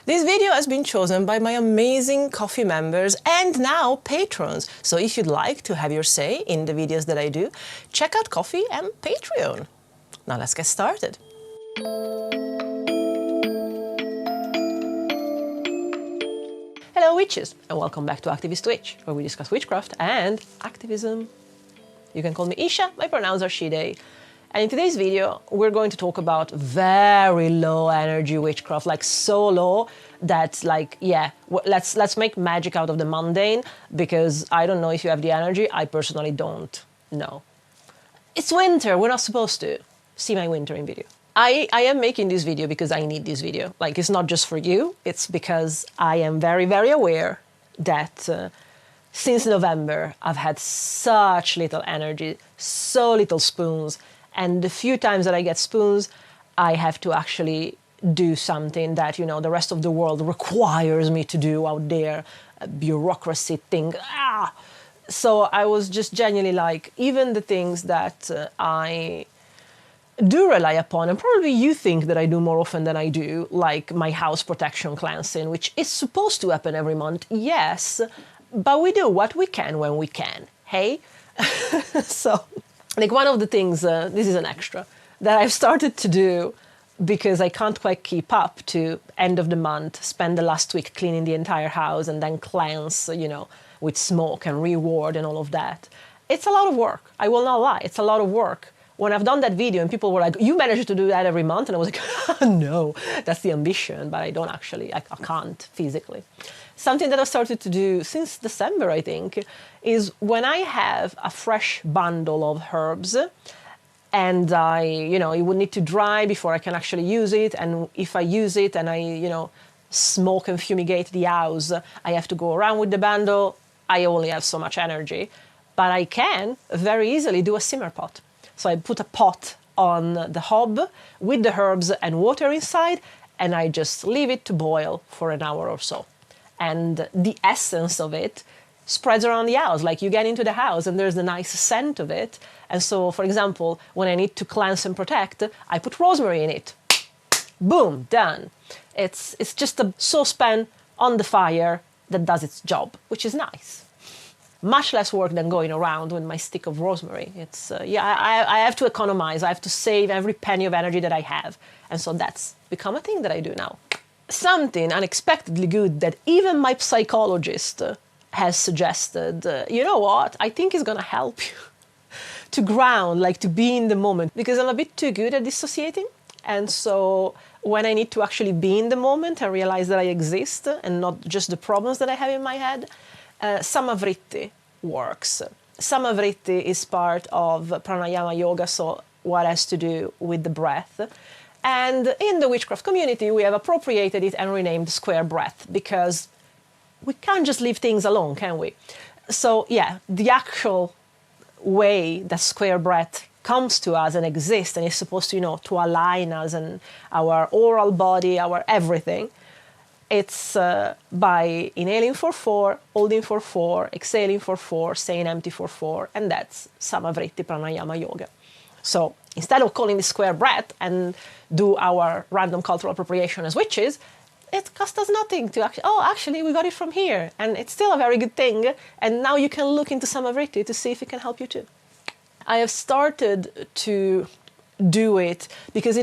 This video has been chosen by my amazing coffee members and now patrons. So if you'd like to have your say in the videos that I do, check out Ko-fi and Patreon. Now let's get started. Hello witches, and welcome back to Activist Witch, where we discuss witchcraft and activism. You can call me Isha, my pronouns are she, they. And in today's video, we're going to talk about very low energy witchcraft, like so low that let's make magic out of the mundane, because I don't know if you have the energy, I personally don't know. It's winter, we're not supposed to see my wintering video. I am making this video because I need this video. Like, it's not just for you, it's because I am very, very aware that since November, I've had such little energy, so little spoons, and the few times that I get spoons, I have to actually do something that, you know, the rest of the world requires me to do out there, a bureaucracy thing. So I was just genuinely like, even the things that I do rely upon, and probably you think that I do more often than I do, like my house protection cleansing, which is supposed to happen every month, yes, but we do what we can when we can, hey? So, like, one of the things, this is an extra, that I've started to do because I can't quite keep up to end of the month, spend the last week cleaning the entire house and then cleanse, you know, with smoke and reward and all of that. It's a lot of work. I will not lie. It's a lot of work. When I've done that video and people were like, you managed to do that every month? And I was like, no, that's the ambition, but I don't actually, I can't physically. Something that I've started to do since December, I think, is when I have a fresh bundle of herbs and it would need to dry before I can actually use it. And if I use it and I, smoke and fumigate the house, I have to go around with the bundle. I only have so much energy, but I can very easily do a simmer pot. So I put a pot on the hob with the herbs and water inside, and I just leave it to boil for an hour or so. And the essence of it spreads around the house. Like, you get into the house and there's a nice scent of it. And so, for example, when I need to cleanse and protect, I put rosemary in it. Boom, done. It's just a saucepan on the fire that does its job, which is nice. Much less work than going around with my stick of rosemary. It's, I have to economize. I have to save every penny of energy that I have. And so that's become a thing that I do now. Something unexpectedly good that even my psychologist has suggested, you know what, I think is gonna help you to ground, like to be in the moment, because I'm a bit too good at dissociating. And so when I need to actually be in the moment and realize that I exist and not just the problems that I have in my head, Vritti works. Vritti is part of Pranayama yoga, so what has to do with the breath. And in the witchcraft community, we have appropriated it and renamed square breath, because we can't just leave things alone, can we? So yeah, the actual way that square breath comes to us and exists and is supposed to, to align us and our oral body, our everything, it's by inhaling for 4, holding for 4, exhaling for 4, staying empty for 4, and that's Vritti Pranayama yoga. So instead of calling it square breath and do our random cultural appropriation as witches, it cost us nothing to actually we got it from here, and it's still a very good thing, and now you can look into Vritti to see if it can help you too. I have started to do it because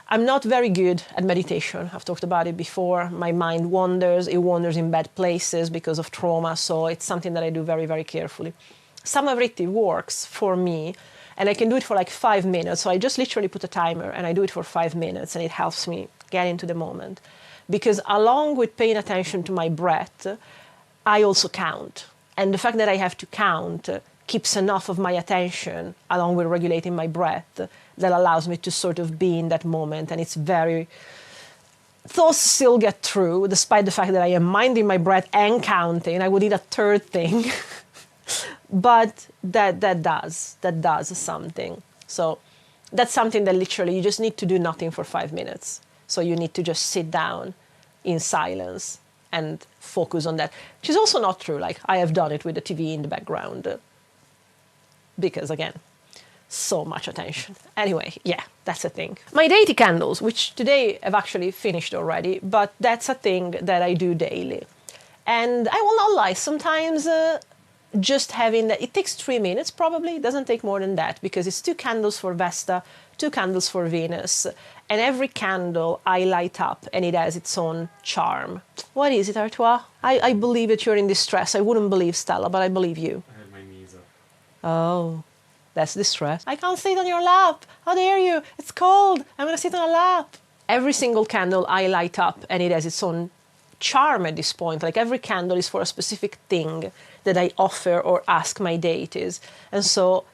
I'm not very good at meditation. I've talked about it before. My mind wanders. It wanders in bad places because of trauma, so it's something that I do very, very carefully. Vritti works for me, and I can do it for like 5 minutes. So I just literally put a timer and I do it for 5 minutes, and it helps me get into the moment. Because along with paying attention to my breath, I also count. And the fact that I have to count keeps enough of my attention, along with regulating my breath, that allows me to sort of be in that moment. And it's very... Thoughts still get through, despite the fact that I am minding my breath and counting. I would need a third thing. But that does something. So that's something that literally you just need to do nothing for 5 minutes. So you need to just sit down in silence and focus on that, which is also not true. Like, I have done it with the TV in the background because, again, so much attention. Anyway, yeah, that's a thing. My deity candles, which today I've actually finished already, but that's a thing that I do daily. And I will not lie, sometimes just having that, it takes 3 minutes probably, it doesn't take more than that, because it's 2 candles for Vesta, 2 candles for Venus, and every candle I light up and it has its own charm. What is it, Artois? I believe that you're in distress. I wouldn't believe Stella, but I believe you. I had my knees up. Oh, that's distress. I can't sit on your lap. How dare you? It's cold. I'm going to sit on a lap. Every single candle I light up and it has its own charm at this point. Like every candle is for a specific thing that I offer or ask my deities. And so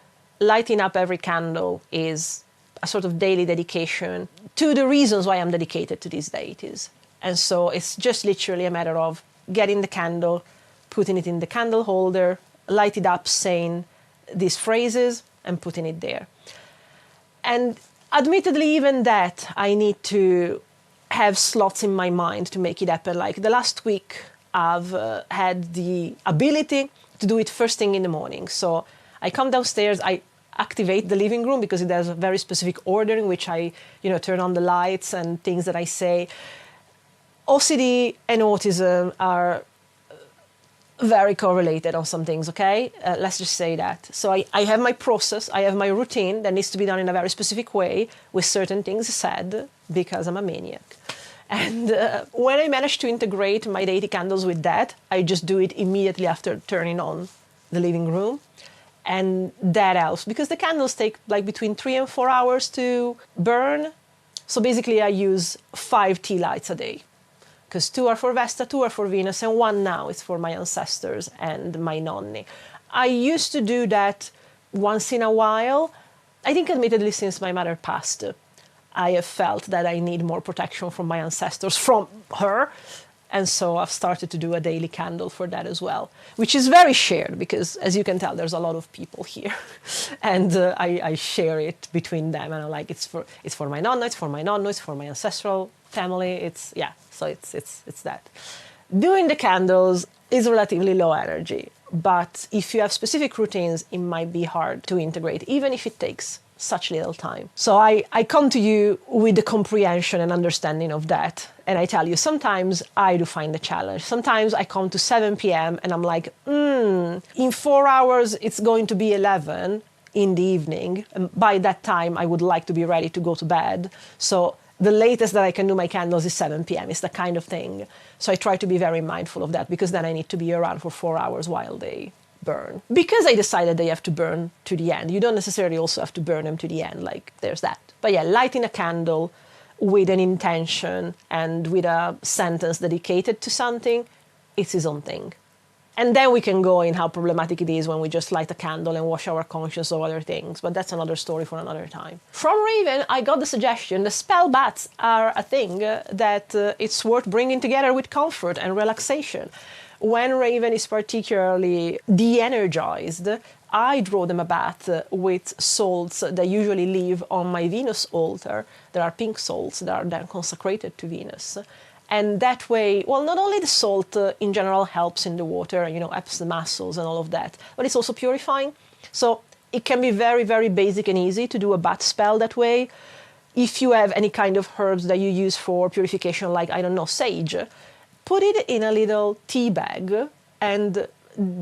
lighting up every candle is a sort of daily dedication to the reasons why I'm dedicated to these deities. And so it's just literally a matter of getting the candle, putting it in the candle holder, light it up saying these phrases and putting it there. And admittedly, even that, I need to have slots in my mind to make it happen. Like the last week, I've had the ability to do it first thing in the morning. So I come downstairs, I activate the living room because it has a very specific order in which I, turn on the lights and things that I say. OCD and autism are very correlated on some things, okay? Let's just say that. So I have my process, I have my routine that needs to be done in a very specific way with certain things said because I'm a maniac. And when I manage to integrate my deity candles with that, I just do it immediately after turning on the living room. And that helps because the candles take like between 3 and 4 hours to burn. So basically I use 5 tea lights a day because 2 are for Vesta, 2 are for Venus, and 1 now is for my ancestors and my nonni. I used to do that once in a while. I think admittedly since my mother passed, I have felt that I need more protection from my ancestors, from her. And so I've started to do a daily candle for that as well, which is very shared because, as you can tell, there's a lot of people here, and I share it between them. And I'm like, it's for my nonna, it's for my nonno, it's for my ancestral family. So it's that. Doing the candles is relatively low energy, but if you have specific routines, it might be hard to integrate, even if it takes such little time. So I come to you with the comprehension and understanding of that. And I tell you, sometimes I do find a challenge. Sometimes I come to 7 p.m. and I'm like, in 4 hours, it's going to be 11 in the evening. And by that time, I would like to be ready to go to bed. So the latest that I can do my candles is 7 p.m. It's the kind of thing. So I try to be very mindful of that because then I need to be around for 4 hours while they burn. Because I decided they have to burn to the end. You don't necessarily also have to burn them to the end, like there's that. But yeah, lighting a candle with an intention and with a sentence dedicated to something, it's his own thing. And then we can go in how problematic it is when we just light a candle and wash our conscience or other things, but that's another story for another time. From Raven, I got the suggestion the spell baths are a thing that it's worth bringing together with comfort and relaxation. When Raven is particularly de-energized, I draw them a bath with salts that usually live on my Venus altar. There are pink salts that are then consecrated to Venus. And that way, well, not only the salt in general helps in the water, helps the muscles and all of that, but it's also purifying. So it can be very, very basic and easy to do a bath spell that way. If you have any kind of herbs that you use for purification, like, I don't know, sage, put it in a little tea bag and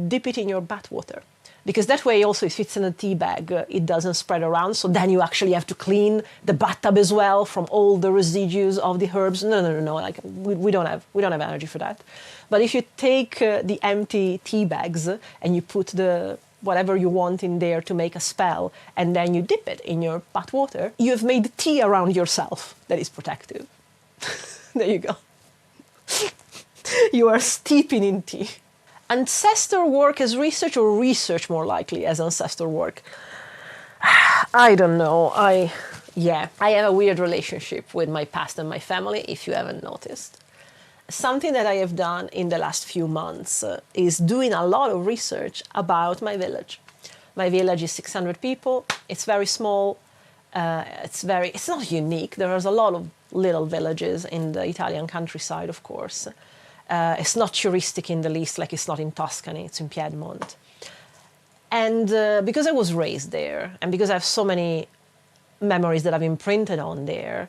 dip it in your bath water. Because that way also if it's in a tea bag, it doesn't spread around. So then you actually have to clean the bathtub as well from all the residues of the herbs. No. Like we don't have energy for that. But if you take the empty tea bags and you put the whatever you want in there to make a spell, and then you dip it in your bath water, you have made tea around yourself that is protective. There you go. You are steeping in tea. Ancestor work as research, or research more likely as ancestor work? I don't know. I have a weird relationship with my past and my family, if you haven't noticed. Something that I have done in the last few months is doing a lot of research about my village. My village is 600 people. It's very small. It's not unique. There's a lot of little villages in the Italian countryside, of course. It's not touristic in the least, like it's not in Tuscany, it's in Piedmont. And because I was raised there, and because I have so many memories that I've imprinted on there,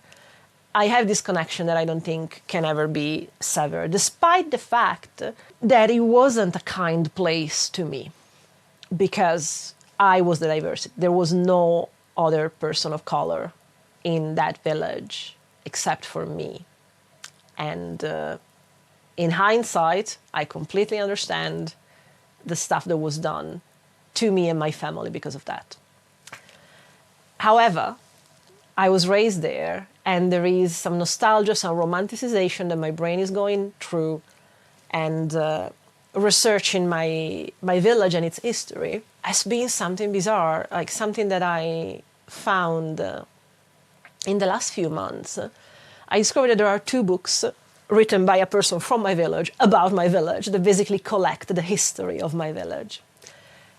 I have this connection that I don't think can ever be severed, despite the fact that it wasn't a kind place to me, because I was the diversity. There was no other person of color in that village except for me. And in hindsight, I completely understand the stuff that was done to me and my family because of that. However, I was raised there, and there is some nostalgia, some romanticization that my brain is going through, and researching my village and its history has been something bizarre, like something that I found in the last few months. I discovered that there are 2 books written by a person from my village about my village that basically collect the history of my village.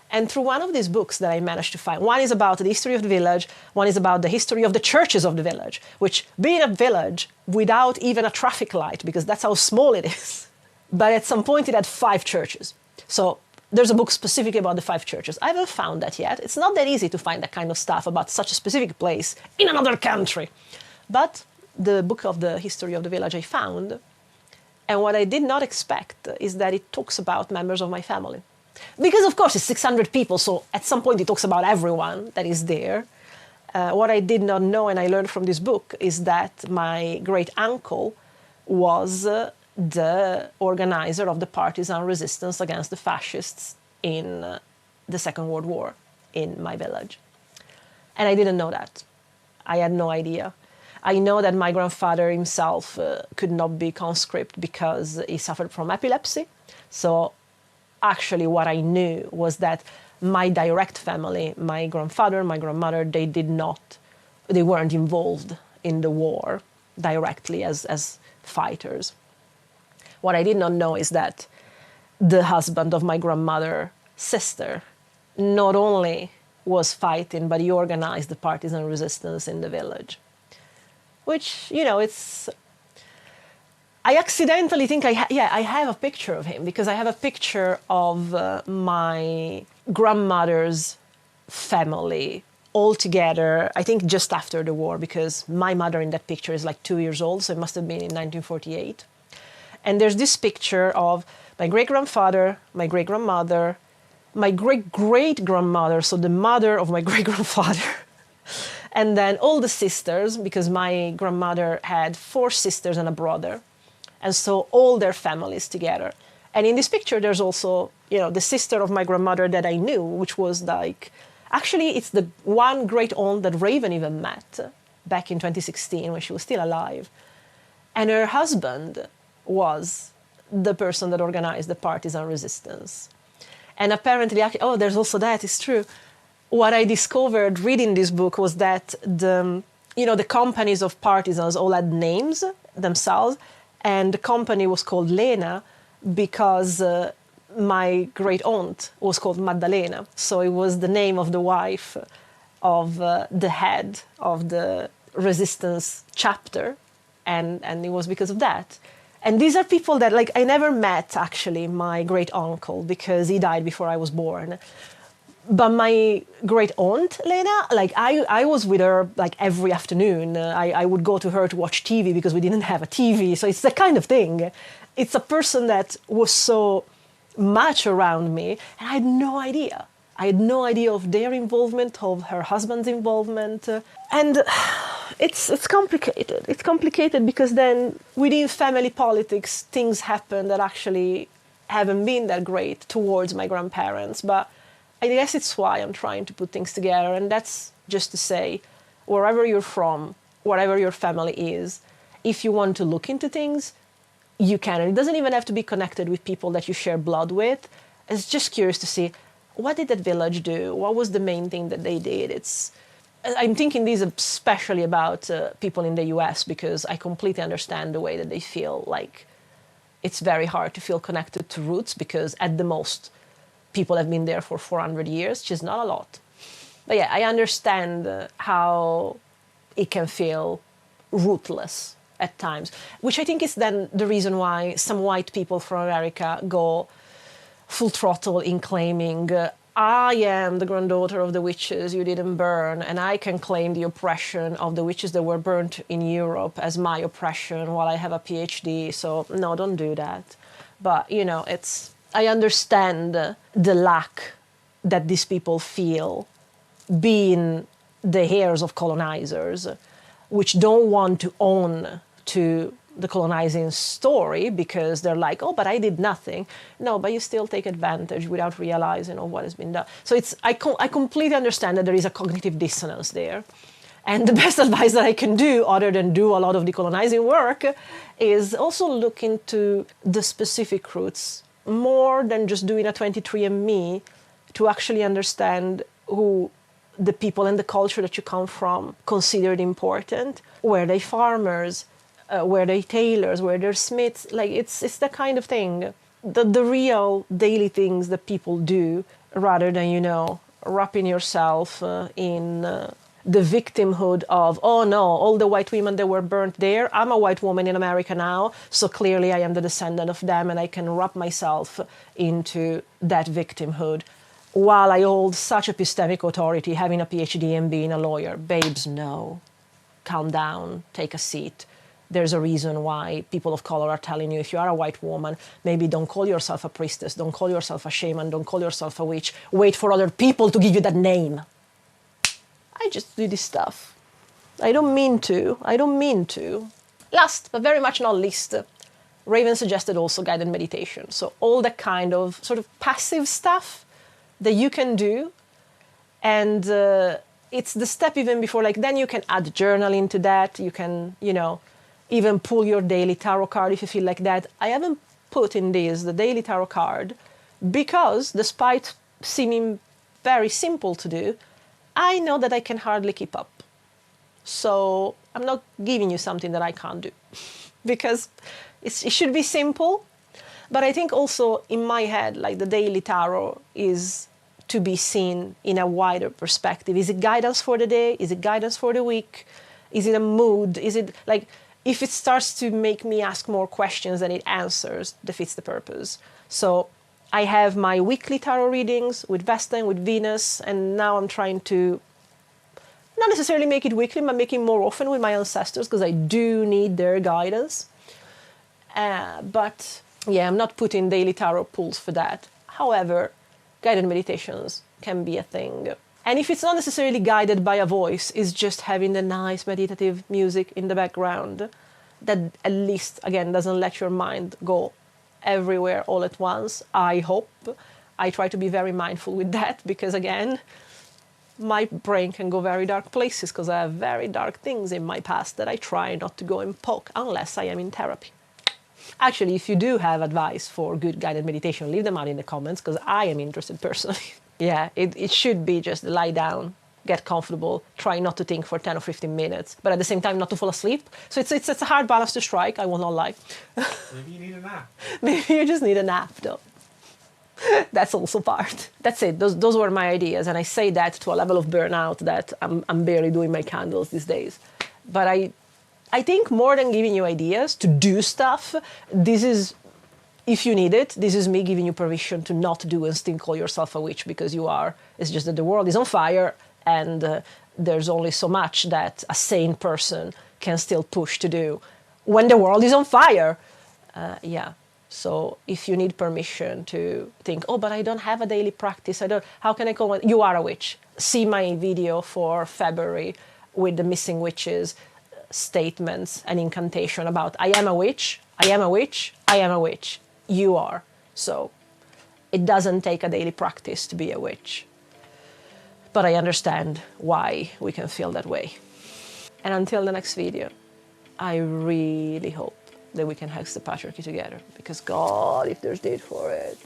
And through one of these books that I managed to find, one is about the history of the village, one is about the history of the churches of the village, which, being a village without even a traffic light, because that's how small it is, but at some point it had 5 churches. So there's a book specifically about the 5 churches. I haven't found that yet. It's not that easy to find that kind of stuff about such a specific place in another country. But the book of the history of the village I found, and what I did not expect is that it talks about members of my family. Because, of course, it's 600 people, so at some point it talks about everyone that is there. What I did not know, and I learned from this book, is that my great-uncle was the organizer of the partisan resistance against the fascists in the Second World War in my village. And I didn't know that. I had no idea. I know that my grandfather himself could not be conscript because he suffered from epilepsy. So actually what I knew was that my direct family, my grandfather, my grandmother, they weren't involved in the war directly as fighters. What I did not know is that the husband of my grandmother's sister not only was fighting, but he organized the partisan resistance in the village. Which, it's... I accidentally think I have a picture of him, because I have a picture of my grandmother's family all together, I think just after the war, because my mother in that picture is like 2 years old, so it must have been in 1948. And there's this picture of my great-grandfather, my great-grandmother, my great-great-grandmother, so the mother of my great-grandfather, and then all the sisters, because my grandmother had 4 sisters and a brother. And so all their families together. And in this picture, there's also, the sister of my grandmother that I knew, which was like, actually, it's the one great aunt that Raven even met back in 2016 when she was still alive. And her husband was the person that organized the partisan resistance. And apparently, there's also that, it's true. What I discovered reading this book was that the companies of partisans all had names themselves. And the company was called Lena because my great aunt was called Maddalena. So it was the name of the wife of the head of the resistance chapter. And it was because of that. And these are people that, I never met, actually, my great uncle, because he died before I was born. But my great aunt, Lena, I was with her every afternoon. I would go to her to watch TV because we didn't have a TV. So it's that kind of thing. It's a person that was so much around me, and I had no idea. I had no idea of their involvement, of her husband's involvement. And it's complicated. It's complicated because then within family politics, things happen that actually haven't been that great towards my grandparents. But I guess it's why I'm trying to put things together, and that's just to say, wherever you're from, whatever your family is, if you want to look into things, you can. And it doesn't even have to be connected with people that you share blood with. It's just curious to see, what did that village do? What was the main thing that they did? I'm thinking these especially about people in the US, because I completely understand the way that they feel. Like, it's very hard to feel connected to roots, because at the most, people have been there for 400 years, which is not a lot. But yeah, I understand how it can feel rootless at times, which I think is then the reason why some white people from America go full throttle in claiming I am the granddaughter of the witches you didn't burn, and I can claim the oppression of the witches that were burnt in Europe as my oppression while I have a PhD. So no, don't do that. But, you know, I understand the lack that these people feel being the heirs of colonizers, which don't want to own to the colonizing story because they're like, oh, but I did nothing. No, but you still take advantage without realizing of what has been done. So I completely understand that there is a cognitive dissonance there. And the best advice that I can do, other than do a lot of decolonizing work, is also look into the specific roots, more than just doing a 23andMe, to actually understand who the people and the culture that you come from considered important. Were they farmers? Were they tailors? Were they smiths? Like, it's the kind of thing, the real daily things that people do, rather than, you know, wrapping yourself in the victimhood of, oh no, all the white women that were burnt there, I'm a white woman in America now, so clearly I am the descendant of them and I can wrap myself into that victimhood while I hold such epistemic authority, having a PhD and being a lawyer. Babes, no. Calm down, take a seat. There's a reason why people of color are telling you, if you are a white woman, maybe don't call yourself a priestess, don't call yourself a shaman, don't call yourself a witch. Wait for other people to give you that name. I just do this stuff. I don't mean to. I don't mean to. Last, but very much not least, Raven suggested also guided meditation. So all that kind of sort of passive stuff that you can do. And it's the step even before, like, then you can add journaling to that. You can, you know, even pull your daily tarot card if you feel like that. I haven't put in this the daily tarot card because, despite seeming very simple to do, I know that I can hardly keep up. So I'm not giving you something that I can't do because it should be simple. But I think also in my head, like, the daily tarot is to be seen in a wider perspective. Is it guidance for the day? Is it guidance for the week? Is it a mood? Is it like, if it starts to make me ask more questions than it answers, defeats the purpose. So I have my weekly tarot readings with Vesta and with Venus, and now I'm trying to not necessarily make it weekly, but make it more often with my ancestors, because I do need their guidance. But yeah, I'm not putting daily tarot pulls for that. However, guided meditations can be a thing. And if it's not necessarily guided by a voice, it's just having the nice meditative music in the background that at least, again, doesn't let your mind go everywhere all at once, I hope. I try to be very mindful with that because, again, my brain can go very dark places because I have very dark things in my past that I try not to go and poke unless I am in therapy. Actually, if you do have advice for good guided meditation, leave them out in the comments because I am interested personally. Yeah, it should be just lie down, get comfortable, try not to think for 10 or 15 minutes, but at the same time not to fall asleep. So it's a hard balance to strike, I will not lie. Maybe you need a nap. Maybe you just need a nap, though. That's also part. That's it. Those were my ideas, and I say that to a level of burnout that I'm barely doing my candles these days. But I think more than giving you ideas to do stuff, this is, if you need it, this is me giving you permission to not do and still call yourself a witch because you are. It's just that the world is on fire and there's only so much that a sane person can still push to do when the world is on fire. Yeah. So if you need permission to think, oh, but I don't have a daily practice, how can I call one? You are a witch. See my video for February with the missing witches statements and incantation about I am a witch, I am a witch, I am a witch. You are. So it doesn't take a daily practice to be a witch. But I understand why we can feel that way. And until the next video, I really hope that we can hex the patriarchy together. Because God, if there's need for it.